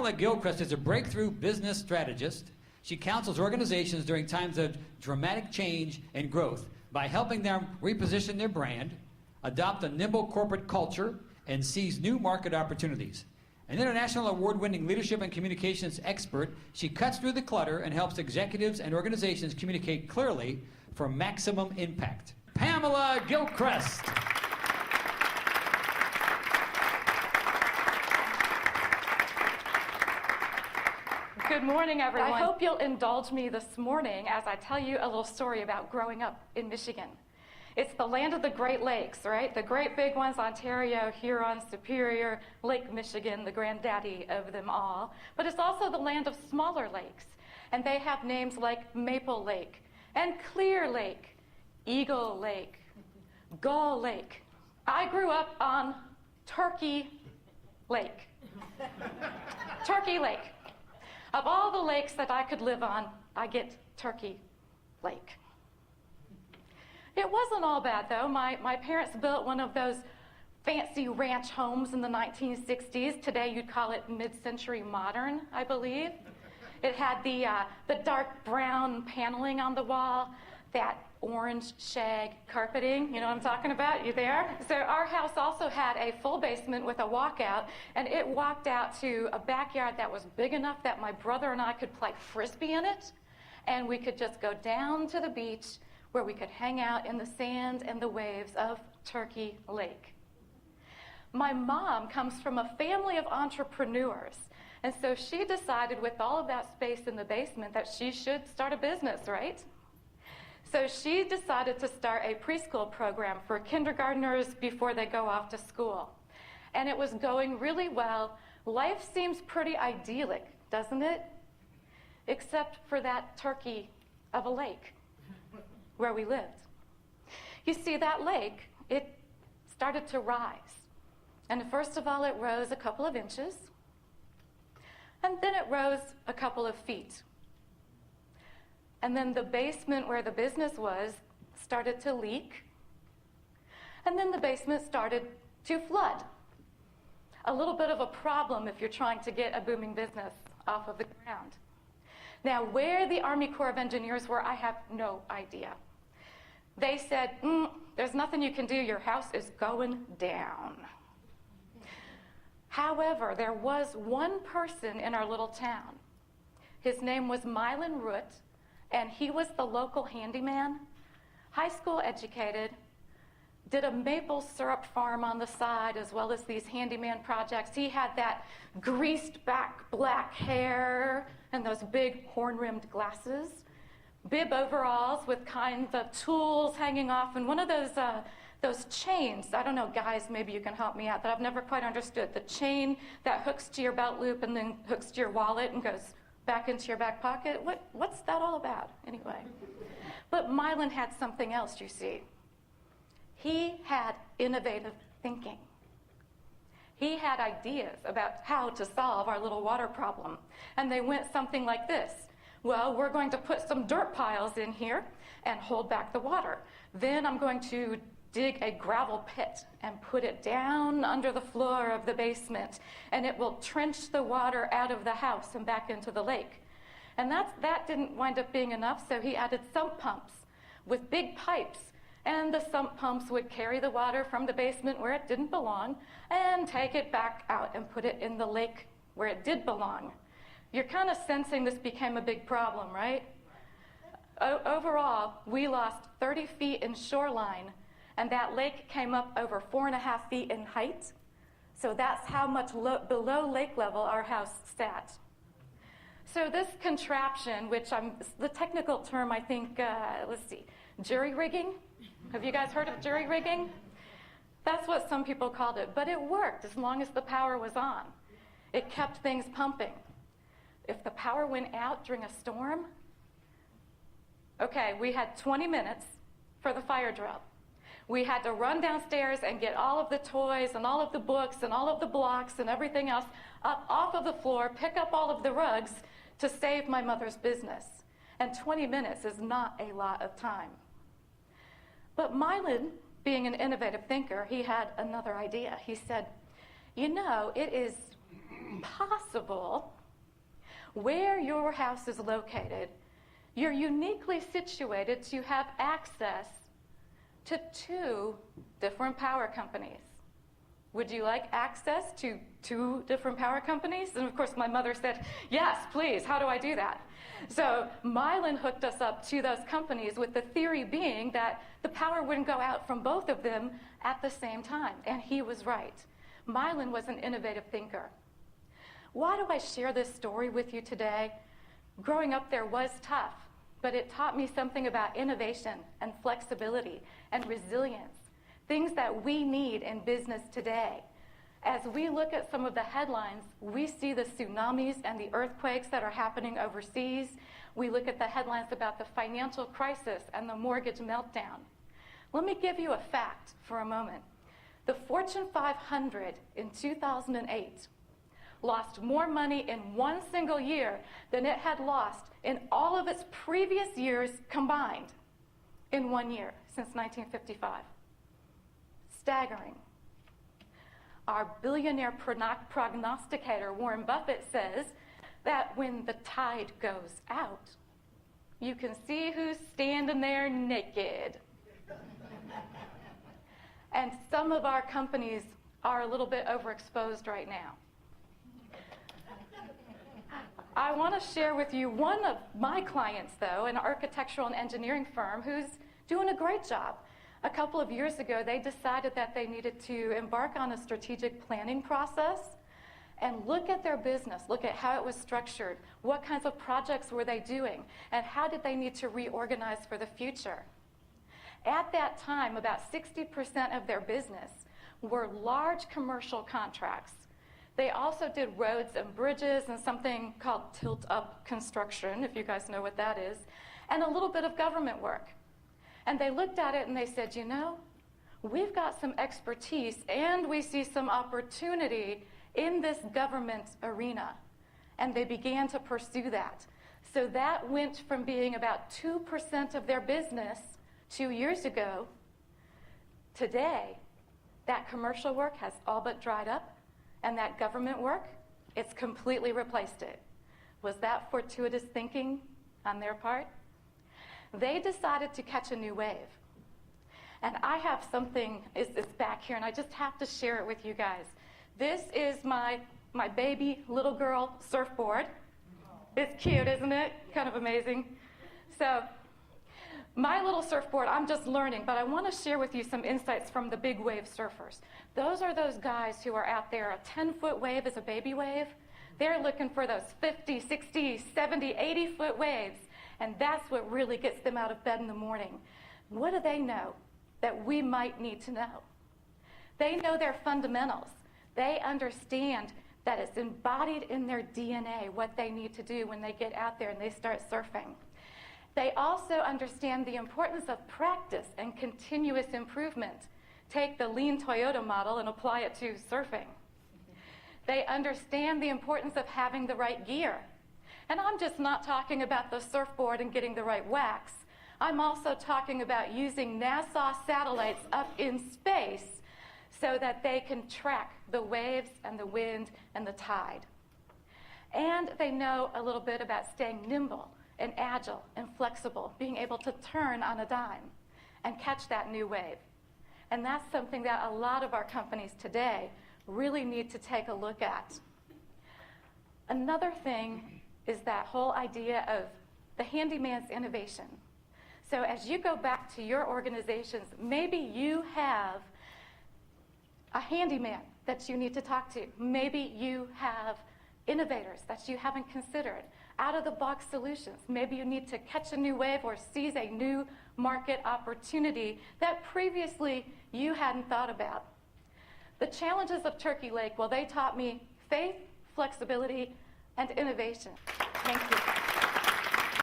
Pamela Gilchrist is a breakthrough business strategist. She counsels organizations during times of dramatic change and growth by helping them reposition their brand, adopt a nimble corporate culture, and seize new market opportunities. An international award-winning leadership and communications expert, she cuts through the clutter and helps executives and organizations communicate clearly for maximum impact. Pamela Gilchrist. Good morning, everyone. I hope you'll indulge me this morning as I tell you a little story about growing up in Michigan. It's the land of the Great Lakes, right? The great big ones, Ontario, Huron, Superior, Lake Michigan, the granddaddy of them all. But it's also the land of smaller lakes. And they have names like Maple Lake and Clear Lake, Eagle Lake, Gull Lake. I grew up on Turkey Lake. Turkey Lake. Of all the lakes that I could live on, I get Turkey Lake. It wasn't all bad, though. My parents built one of those fancy ranch homes in the 1960s. Today, you'd call it mid-century modern, I believe. It had the dark brown paneling on the wall, that orange shag carpeting. You know what I'm talking about? You there? So our house also had a full basement with a walkout, and it walked out to a backyard that was big enough that my brother and I could play frisbee in it, and we could just go down to the beach where we could hang out in the sand and the waves of Turkey Lake. My mom comes from a family of entrepreneurs, and so she decided with all of that space in the basement that she should start a business, right? So she decided to start a preschool program for kindergartners before they go off to school. And it was going really well. Life seems pretty idyllic, doesn't it? Except for that turkey of a lake where we lived. You see, that lake, it started to rise. And first of all, it rose a couple of inches. And then it rose a couple of feet. And then the basement where the business was started to leak. And then the basement started to flood. A little bit of a problem if you're trying to get a booming business off of the ground. Now, where the Army Corps of Engineers were, I have no idea. They said, there's nothing you can do, your house is going down. However, there was one person in our little town. His name was Mylan Root, and he was the local handyman, high school educated, did a maple syrup farm on the side as well as these handyman projects. He had that greased back black hair and those big horn-rimmed glasses, bib overalls with kinds of tools hanging off, and one of those chains, I don't know, guys, maybe you can help me out, that I've never quite understood. The chain that hooks to your belt loop and then hooks to your wallet and goes back into your back pocket. What's that all about, anyway? But Mylan had something else, you see. He had innovative thinking. He had ideas about how to solve our little water problem. And they went something like this. Well, we're going to put some dirt piles in here and hold back the water. Then I'm going to dig a gravel pit and put it down under the floor of the basement, and it will trench the water out of the house and back into the lake. And that didn't wind up being enough, so he added sump pumps with big pipes, and the sump pumps would carry the water from the basement where it didn't belong and take it back out and put it in the lake where it did belong. You're kind of sensing this became a big problem, right? Overall, we lost 30 feet in shoreline, and that lake came up over 4.5 feet in height. So that's how much below lake level our house sat. So this contraption, which the technical term, I think, jury rigging. Have you guys heard of jury rigging? That's what some people called it. But it worked as long as the power was on. It kept things pumping. If the power went out during a storm, okay, we had 20 minutes for the fire drill. We had to run downstairs and get all of the toys and all of the books and all of the blocks and everything else up off of the floor, pick up all of the rugs to save my mother's business. And 20 minutes is not a lot of time. But Mylan, being an innovative thinker, he had another idea. He said, you know, it is possible, where your house is located, you're uniquely situated to have access to 2 different power companies. Would you like access to 2 different power companies? And of course, my mother said, yes, please, how do I do that? So Mylan hooked us up to those companies with the theory being that the power wouldn't go out from both of them at the same time. And he was right. Mylan was an innovative thinker. Why do I share this story with you today? Growing up there was tough, but it taught me something about innovation and flexibility and resilience, things that we need in business today. As we look at some of the headlines, we see the tsunamis and the earthquakes that are happening overseas. We look at the headlines about the financial crisis and the mortgage meltdown. Let me give you a fact for a moment. The Fortune 500 in 2008 lost more money in one single year than it had lost in all of its previous years combined in 1 year since 1955. Staggering. Our billionaire prognosticator, Warren Buffett, says that when the tide goes out, you can see who's standing there naked. And some of our companies are a little bit overexposed right now. I want to share with you one of my clients, though, an architectural and engineering firm who's doing a great job. A couple of years ago, they decided that they needed to embark on a strategic planning process and look at their business, look at how it was structured, what kinds of projects were they doing, and how did they need to reorganize for the future. At that time, about 60% of their business were large commercial contracts. They also did roads and bridges and something called tilt-up construction, if you guys know what that is, and a little bit of government work. And they looked at it and they said, you know, we've got some expertise and we see some opportunity in this government arena. And they began to pursue that. So that went from being about 2% of their business 2 years ago. Today, that commercial work has all but dried up, and that government work, it's completely replaced it. Was that fortuitous thinking on their part? They decided to catch a new wave. And I have something, it's back here, and I just have to share it with you guys. This is my baby little girl surfboard. It's cute, isn't it? Kind of amazing. So my little surfboard, I'm just learning, but I want to share with you some insights from the big wave surfers. Those are those guys who are out there. A 10-foot wave is a baby wave. They're looking for those 50, 60, 70, 80-foot waves. And that's what really gets them out of bed in the morning. What do they know that we might need to know? They know their fundamentals. They understand that it's embodied in their DNA what they need to do when they get out there and they start surfing. They also understand the importance of practice and continuous improvement. Take the lean Toyota model and apply it to surfing. They understand the importance of having the right gear. And I'm just not talking about the surfboard and getting the right wax. I'm also talking about using NASA satellites up in space so that they can track the waves and the wind and the tide. And they know a little bit about staying nimble and agile and flexible, being able to turn on a dime and catch that new wave. And that's something that a lot of our companies today really need to take a look at. Another thing is that whole idea of the handyman's innovation. So as you go back to your organizations, maybe you have a handyman that you need to talk to. Maybe you have innovators that you haven't considered, out-of-the-box solutions. Maybe you need to catch a new wave or seize a new market opportunity that previously you hadn't thought about. The challenges of Turkey Lake, well, they taught me faith, flexibility, and innovation. Thank you.